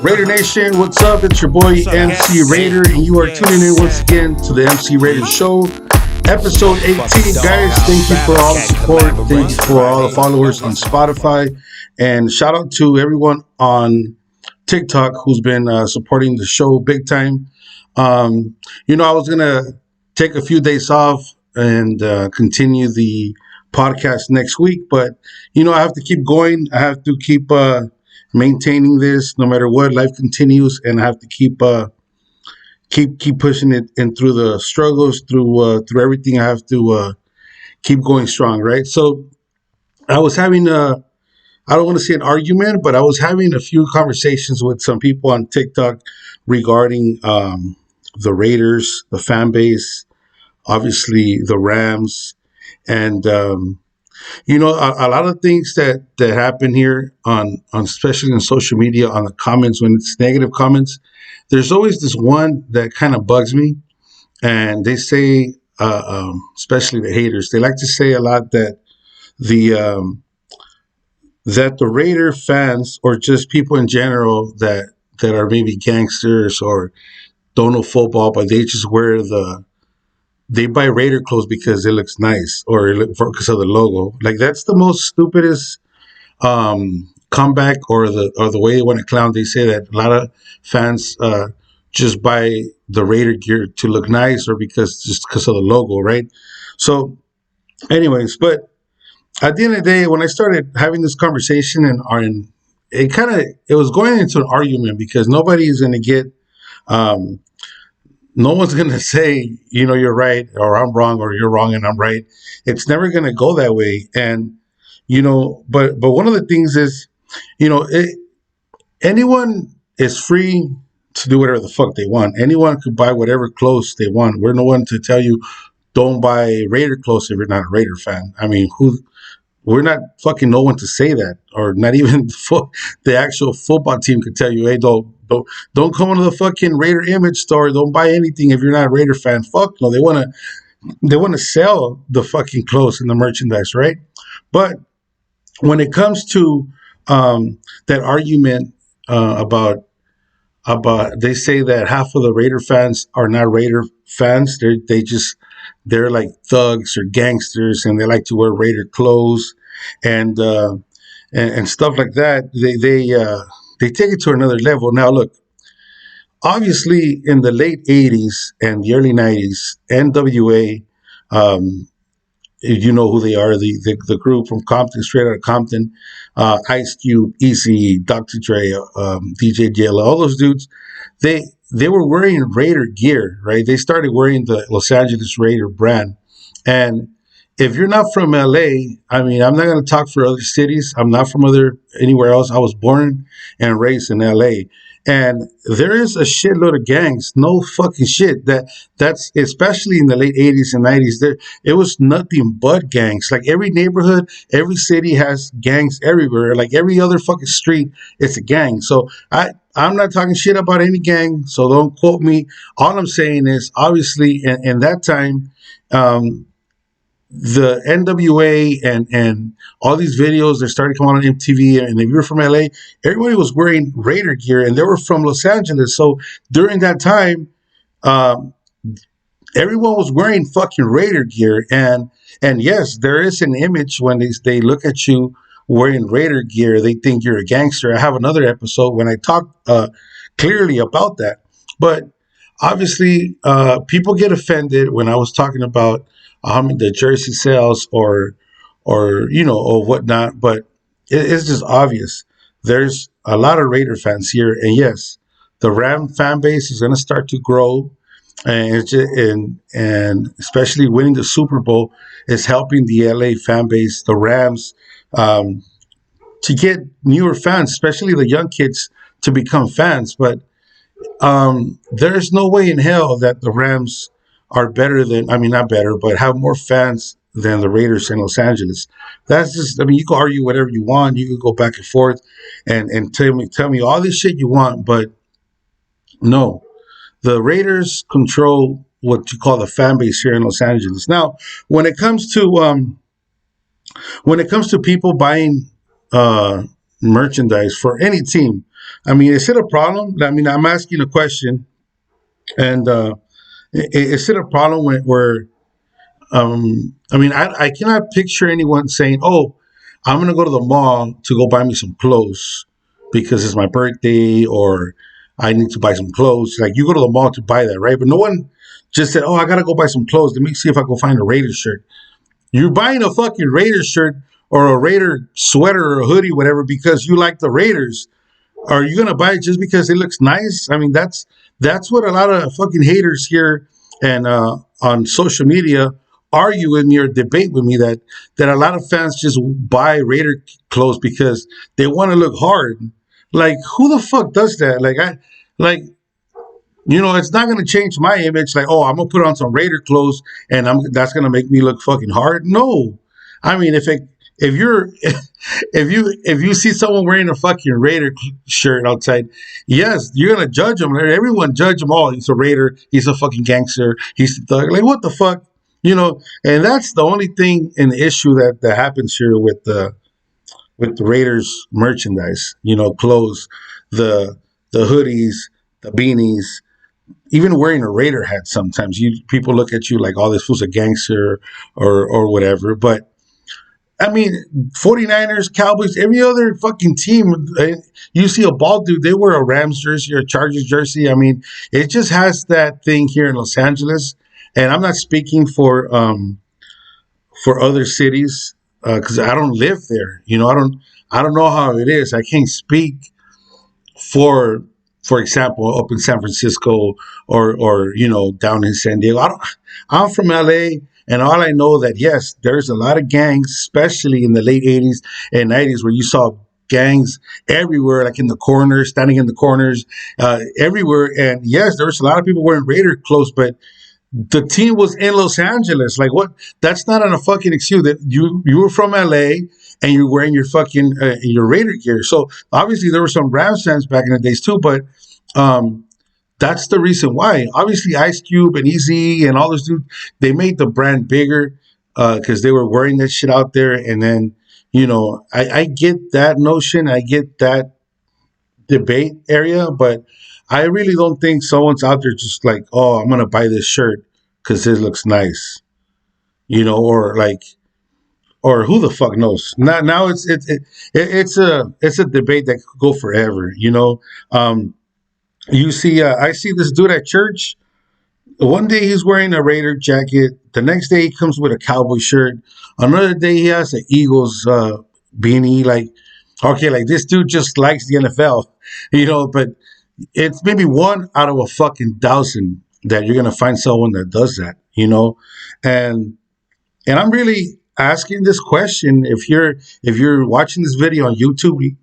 Raider Nation, what's up? It's your boy MC Raider, and you are tuning in once again to the MC Raider Show, episode 18. Guys, thank you for all the support. Thank you for all the followers on Spotify, and shout out to everyone on TikTok who's been supporting the show big time. I was gonna take a few days off and continue the podcast next week, but I have to keep going. I have to keep maintaining this no matter what. Life continues, and I have to keep pushing it, and through the struggles, through everything, I have to keep going strong, right? So I was having I don't want to say an argument, but I was having a few conversations with some people on TikTok regarding the Raiders, the fan base, obviously the Rams, and a lot of things that happen here on especially on social media, on the comments, when it's negative comments. There's always this one that kind of bugs me, and they say, especially the haters, they like to say a lot that the the Raider fans, or just people in general that are maybe gangsters or don't know football, but they just they buy Raider clothes because it looks nice, or because of the logo. Like, that's the most stupidest comeback, or the way they want to clown. They say that a lot of fans just buy the Raider gear to look nice, or just because of the logo, right? So, anyways, but at the end of the day, when I started having this conversation, it was going into an argument, because nobody's going to get. No one's going to say, you're right, or I'm wrong, or you're wrong and I'm right. It's never going to go that way. And, but one of the things is, anyone is free to do whatever the fuck they want. Anyone could buy whatever clothes they want. We're no one to tell you, don't buy Raider clothes if you're not a Raider fan. I mean, we're not fucking no one to say that, or not even the actual football team could tell you, hey, don't come into the fucking Raider image store. Don't buy anything if you're not a Raider fan. Fuck no, they want to sell the fucking clothes and the merchandise, right? But when it comes to that argument about they say that half of the Raider fans are not Raider fans. They're like thugs or gangsters, and they like to wear Raider clothes and stuff like that. They take it to another level. Now, look, obviously in the late 80s and the early 90s, NWA, you know who they are, the group from Compton, straight out of Compton, Ice Cube, Easy, Dr. Dre, DJ Jayla, all those dudes, they were wearing Raider gear, right? They started wearing the Los Angeles Raider brand. And if you're not from LA, I mean, I'm not going to talk for other cities. I'm not from anywhere else. I was born and raised in LA. And there is a shitload of gangs, no fucking shit. That's especially in the late 80s and 90s. It was nothing but gangs. Like, every neighborhood, every city has gangs everywhere. Like, every other fucking street, it's a gang. So I'm not talking shit about any gang, so don't quote me. All I'm saying is, obviously, in that time, the NWA and all these videos that started coming on MTV, and if you're from LA, everybody was wearing Raider gear, and they were from Los Angeles. So during that time, everyone was wearing fucking Raider gear, and yes, there is an image when they look at you wearing Raider gear, they think you're a gangster. I have another episode when I talk clearly about that. But obviously, people get offended when I was talking about the jersey sales or whatnot. But it's just obvious. There's a lot of Raider fans here, and yes, the Ram fan base is going to start to grow, and and especially winning the Super Bowl is helping the LA fan base, the Rams, to get newer fans, especially the young kids, to become fans. But there's no way in hell that the Rams are better than, I mean, not better, but have more fans than the Raiders in Los Angeles. That's just, I mean, you can argue whatever you want. You can go back and forth and tell me all this shit you want, but no, the Raiders control what you call the fan base here in Los Angeles. Now, when it comes to people buying merchandise for any team. I mean, is it a problem? I mean, I'm asking a question, and is it a problem where I mean, I cannot picture anyone saying, "Oh, I'm gonna go to the mall to go buy me some clothes because it's my birthday or I need to buy some clothes." Like you go to the mall to buy that, right? But no one just said, "Oh, I gotta go buy some clothes. Let me see if I can find a Raiders shirt." You're buying a fucking Raiders shirt or a Raider sweater or a hoodie, whatever, because you like the Raiders. Are you gonna buy it just because it looks nice? I mean, that's what a lot of fucking haters here and on social media argue with me or debate with me that a lot of fans just buy Raider clothes because they want to look hard. Like, who the fuck does that? Like it's not gonna change my image. Like, oh, I'm gonna put on some Raider clothes and that's gonna make me look fucking hard. No, I mean if you're if you see someone wearing a fucking Raider shirt outside, yes, you're gonna judge them. Everyone judge him. Oh, he's a Raider. He's a fucking gangster. He's a thug. Like what the fuck, And that's the only thing in the issue that happens here with the Raiders merchandise. Clothes, the hoodies, the beanies, even wearing a Raider hat. Sometimes people look at you like, oh, this fool's a gangster or whatever. But I mean, 49ers, Cowboys, every other fucking team, you see a bald dude, they wear a Rams jersey or a Chargers jersey. I mean, it just has that thing here in Los Angeles. And I'm not speaking for other cities because I don't live there. I don't know how it is. I can't speak for example, up in San Francisco or down in San Diego. I'm from LA, and all I know that yes, there's a lot of gangs, especially in the late '80s and '90s, where you saw gangs everywhere, like in the corners, standing in the corners, everywhere. And yes, there was a lot of people wearing Raider clothes, but the team was in Los Angeles. Like what? That's not a fucking excuse. That you were from LA and you're wearing your fucking your Raider gear. So obviously there were some Rams fans back in the days too, but um, that's the reason why. Obviously Ice Cube and Easy and all those dudes, they made the brand bigger because they were wearing that shit out there. And then I get that notion, I get that debate area, but I really don't think someone's out there just like, oh, I'm gonna buy this shirt because it looks nice, or like, or who the fuck knows? Now it's a debate that could go forever. You see, I see this dude at church. One day he's wearing a Raider jacket. The next day he comes with a cowboy shirt. Another day he has an Eagles beanie. Like, okay, like this dude just likes the NFL, But it's maybe one out of a fucking thousand that you're gonna find someone that does that, And I'm really asking this question. If you're watching this video on YouTube,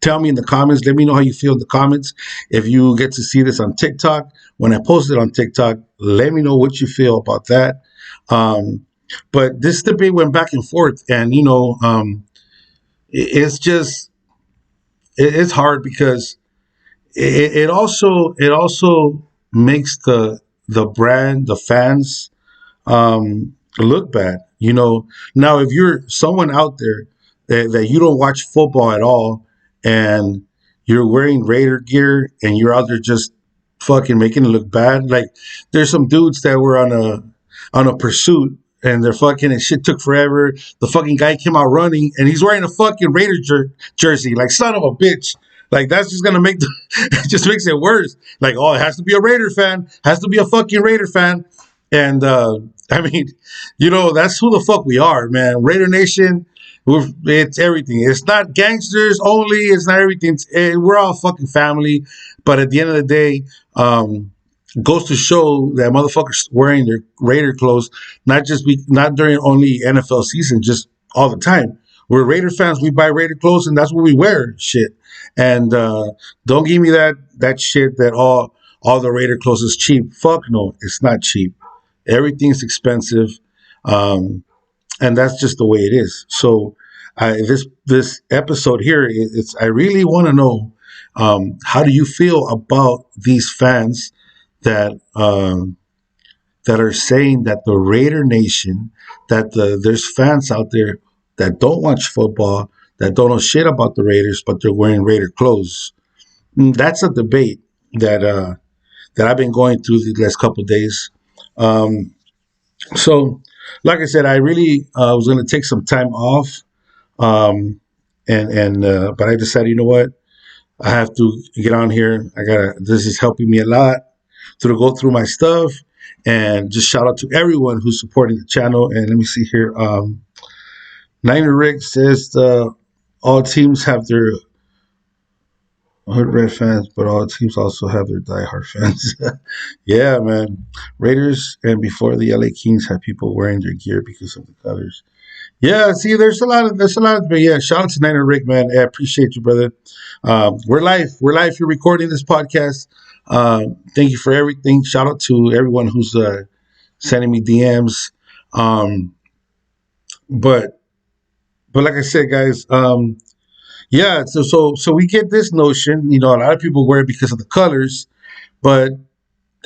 tell me in the comments. Let me know how you feel in the comments. If you get to see this on TikTok, when I post it on TikTok, let me know what you feel about that. But this debate went back and forth, and it's just it's hard because it also makes the brand, the fans, look bad. Now if you're someone out there that you don't watch football at all and you're wearing Raider gear and you're out there just fucking making it look bad, like there's some dudes that were on a pursuit and they're fucking and shit took forever. The fucking guy came out running and he's wearing a fucking Raider jersey. Like son of a bitch. Like that's just gonna make it just makes it worse. Like, oh, it has to be a Raider fan, has to be a fucking Raider fan. And I mean, that's who the fuck we are, man. Raider Nation, it's everything. It's not gangsters only. It's not everything. We're all fucking family. But at the end of the day, goes to show that motherfuckers wearing their Raider clothes, not during only NFL season, just all the time. We're Raider fans. We buy Raider clothes, and that's what we wear. Shit. And don't give me that shit that all the Raider clothes is cheap. Fuck no, it's not cheap. Everything's expensive, and that's just the way it is. So, this episode here, it's I really want to know, how do you feel about these fans that that are saying that the Raider Nation, that there's fans out there that don't watch football, that don't know shit about the Raiders, but they're wearing Raider clothes. That's a debate that that I've been going through the last couple of days. Um, so, like I said, I really was going to take some time off, um, and but I decided, you know what, I have to get on here. I gotta. This is helping me a lot to go through my stuff, and just shout out to everyone who's supporting the channel. And let me see here. Niner Rick says all teams have their hood red fans, but all teams also have their diehard fans. Yeah, man. Raiders and before the LA Kings had people wearing their gear because of the colors. Yeah, see, there's a lot of, but yeah, shout out to Niner Rick, man. I appreciate you, brother. We're live. We're live. You're recording this podcast. Thank you for everything. Shout out to everyone who's sending me DMs. Um, but like I said, guys, yeah. So we get this notion. You know, a lot of people wear it because of the colors, but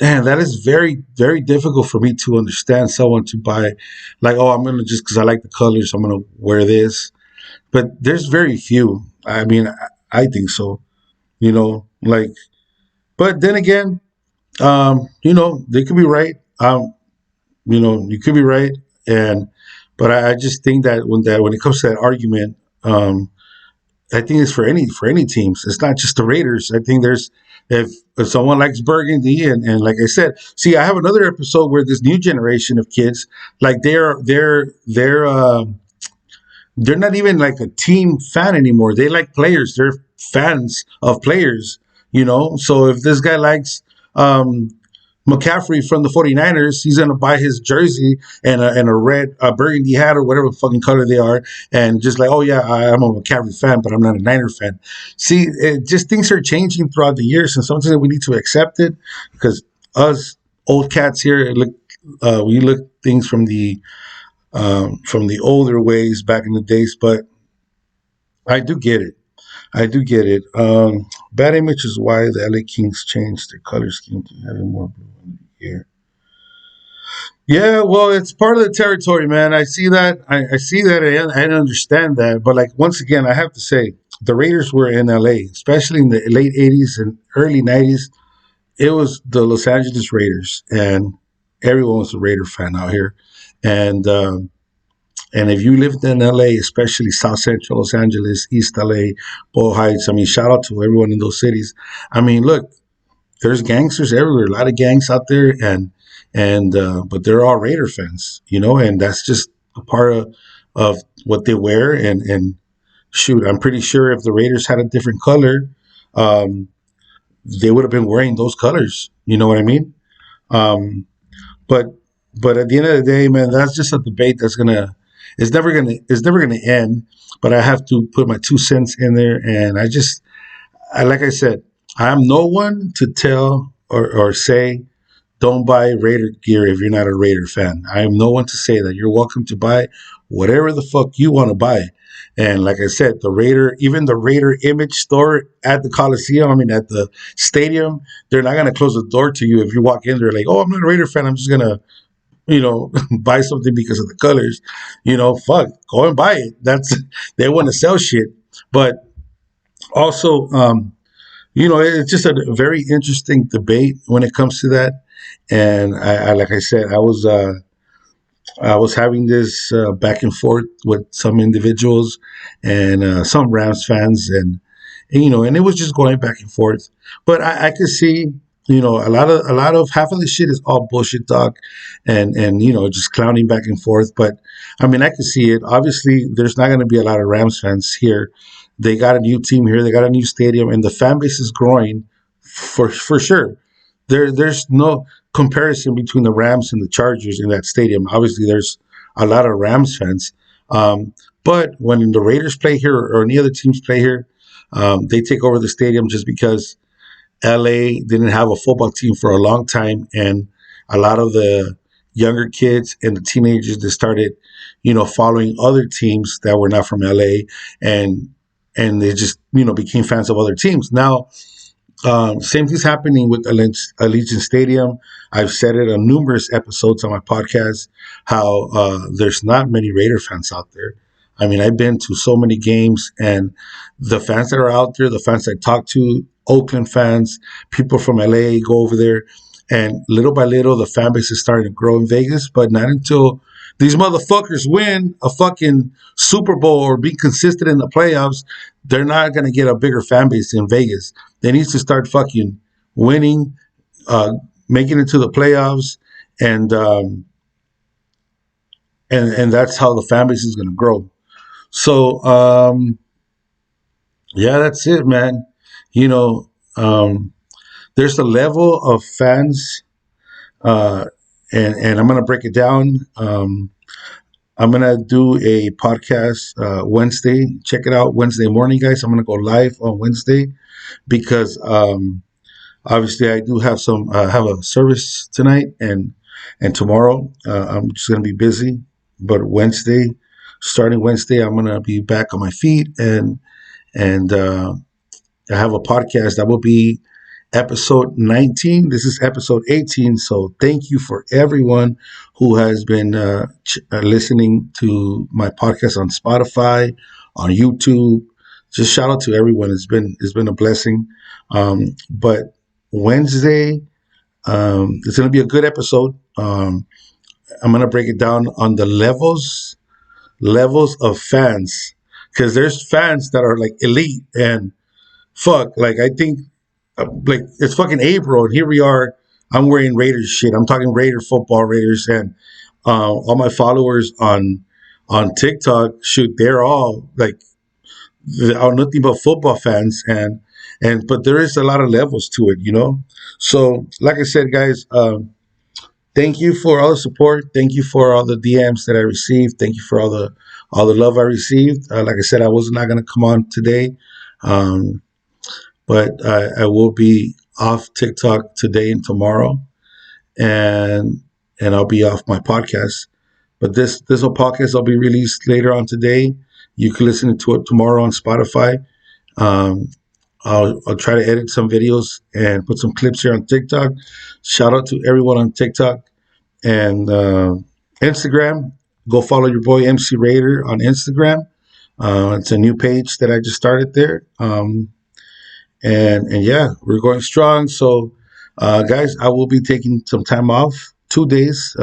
man, that is very difficult for me to understand someone to buy, like, oh, I'm gonna just because I like the colors, I'm gonna wear this. But there's very few. I mean, I think so. You know, like, but then again, you know, they could be right. You know, you could be right, and but I just think that when it comes to that argument, I think it's for any teams. It's not just the Raiders. I think there's if someone likes burgundy and like I said, see, I have another episode where this new generation of kids like they're not even like a team fan anymore. They like players. They're fans of players, you know? So if this guy likes um, McCaffrey from the 49ers, he's going to buy his jersey and a red burgundy hat or whatever fucking color they are. And just like, oh, yeah, I'm a McCaffrey fan, but I'm not a Niner fan. See, just things are changing throughout the years. And sometimes we need to accept it because us old cats here, we look things from the older ways back in the days, but I do get it. I do get it. Bad image is why the LA Kings changed their color scheme to having more blue in the year. Yeah, well, it's part of the territory, man. I see that. I see that. I understand that. But like once again, I have to say, the Raiders were in LA, especially in the late '80s and early '90s. It was the Los Angeles Raiders, and everyone was a Raider fan out here. And And if you lived in LA, especially South Central Los Angeles, East LA, Boyle Heights, I mean, shout out to everyone in those cities. I mean, look, there's gangsters everywhere, a lot of gangs out there, and but they're all Raider fans, you know, and that's just a part of what they wear. And shoot, I'm pretty sure if the Raiders had a different color, um, they would have been wearing those colors. You know what I mean? Um, but at the end of the day, man, that's just a debate that's gonna it's never gonna end. But I have to put my 2 cents in there, and I like I said, I'm no one to tell or say don't buy Raider gear if you're not a Raider fan. I am no one to say that. You're welcome to buy whatever the fuck you want to buy. And like I said, even the Raider image store at the Coliseum, I mean, at the stadium, they're not going to close the door to you if you walk in there like, oh, I'm not a Raider fan. I'm just going to, you know, buy something because of the colors. You know, fuck, go and buy it. They want to sell shit. But also, you know, it's just a very interesting debate when it comes to that. And I like I said, I was having this back and forth with some individuals and some Rams fans, and you know, and it was just going back and forth. But I could see, you know, a lot of half of the shit is all bullshit talk, and you know, just clowning back and forth. But I mean, I could see it. Obviously, there's not going to be a lot of Rams fans here. They got a new team here. They got a new stadium, and the fan base is growing for sure. There's no comparison between the Rams and the Chargers in that stadium. Obviously, there's a lot of Rams fans, but when the Raiders play here or any other teams play here, they take over the stadium just because LA didn't have a football team for a long time, and a lot of the younger kids and the teenagers that started, you know, following other teams that were not from LA, and they just, you know, became fans of other teams. Now, same thing's happening with Allegiant Stadium. I've said it on numerous episodes on my podcast how there's not many Raider fans out there. I mean, I've been to so many games, and the fans that are out there, the fans I talk to, Oakland fans, people from LA go over there, and little by little, the fan base is starting to grow in Vegas, but not until these motherfuckers win a fucking Super Bowl or be consistent in the playoffs, they're not going to get a bigger fan base in Vegas. They need to start fucking winning, uh, making it to the playoffs, and and that's how the fan base is going to grow. So yeah, that's it, man. You know, there's a level of fans, uh, and I'm gonna break it down. I'm gonna do a podcast Wednesday. Check it out Wednesday morning, guys. I'm gonna go live on Wednesday because obviously I do have some have a service tonight and tomorrow. I'm just gonna be busy, but Wednesday, starting Wednesday, I'm gonna be back on my feet and I have a podcast that will be episode 19. This is episode 18. So thank you for everyone who has been listening to my podcast on Spotify, on YouTube. Just shout out to everyone. It's been a blessing. But Wednesday, it's going to be a good episode. I'm going to break it down on the levels of fans, because there's fans that are like elite and fuck, like I think like it's fucking April and here we are. I'm wearing Raiders shit. I'm talking Raider football, Raiders, and all my followers on TikTok, shoot, they're all like they are nothing but football fans, and but there is a lot of levels to it, you know. So like I said, guys, thank you for all the support. Thank you for all the DMs that I received. Thank you for all the love I received. Like I said, I was not gonna come on today. Um, but I will be off TikTok today and tomorrow, and I'll be off my podcast. But this whole podcast will be released later on today. You can listen to it tomorrow on Spotify. Um, I'll try to edit some videos and put some clips here on TikTok. Shout out to everyone on TikTok and Instagram. Go follow your boy MC Raider on Instagram. It's a new page that I just started there. And yeah, we're going strong. So, guys, I will be taking some time off, 2 days,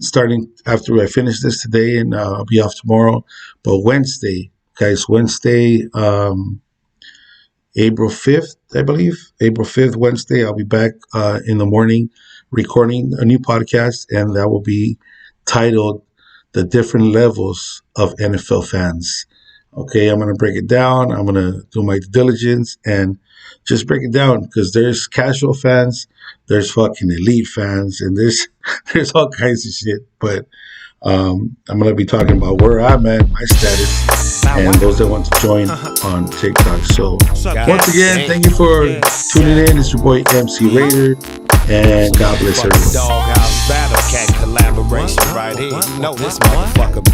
starting after I finish this today, and I'll be off tomorrow. But Wednesday, guys, Wednesday, April 5th, I believe, April 5th, Wednesday, I'll be back in the morning recording a new podcast, and that will be titled "The Different Levels of NFL Fans." Okay, I'm going to break it down. I'm going to do my due diligence and just break it down, because there's casual fans, there's fucking elite fans, and there's there's all kinds of shit. But I'm going to be talking about where I'm at, my status, and those that want to join on TikTok. So once again, thank you for tuning in. It's your boy MC Raider, and God bless everyone. Doghouse battle cat collaboration right here. You know this motherfucker.